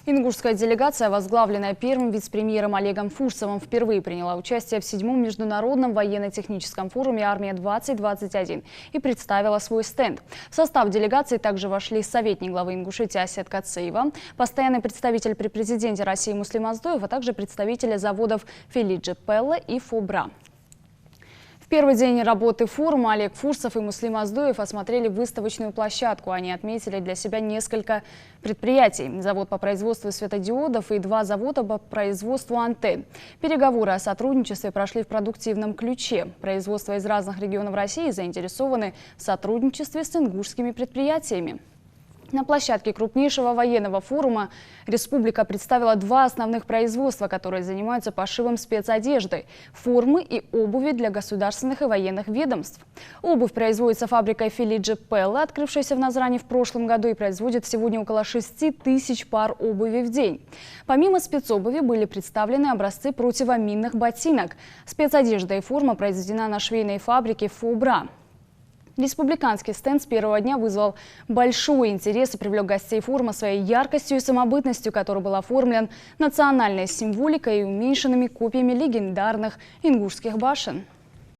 Ингушская делегация, возглавленная первым вице-премьером Олегом Фурсовым, впервые приняла участие в 7-м международном военно-техническом форуме «Армия-2021» и представила свой стенд. В состав делегации также вошли советник главы Ингушетии Асет Кацеева, постоянный представитель при президенте России Муслим Оздоев, а также представители заводов Фелиджи Пелла и Фобра. В первый день работы форума Олег Фурсов и Муслим Оздоев осмотрели выставочную площадку. Они отметили для себя несколько предприятий. Завод по производству светодиодов и 2 завода по производству антенн. Переговоры о сотрудничестве прошли в продуктивном ключе. Производства из разных регионов России заинтересованы в сотрудничестве с ингушскими предприятиями. На площадке крупнейшего военного форума республика представила 2 основных производства, которые занимаются пошивом спецодежды, формы и обуви для государственных и военных ведомств. Обувь производится фабрикой Фелиджи Пелла, открывшейся в Назране в прошлом году, и производит сегодня около 6000 пар обуви в день. Помимо спецобуви были представлены образцы противоминных ботинок. Спецодежда и форма произведена на швейной фабрике Фобра. Республиканский стенд с первого дня вызвал большой интерес и привлек гостей форума своей яркостью и самобытностью, который был оформлен национальной символикой и уменьшенными копиями легендарных ингушских башен.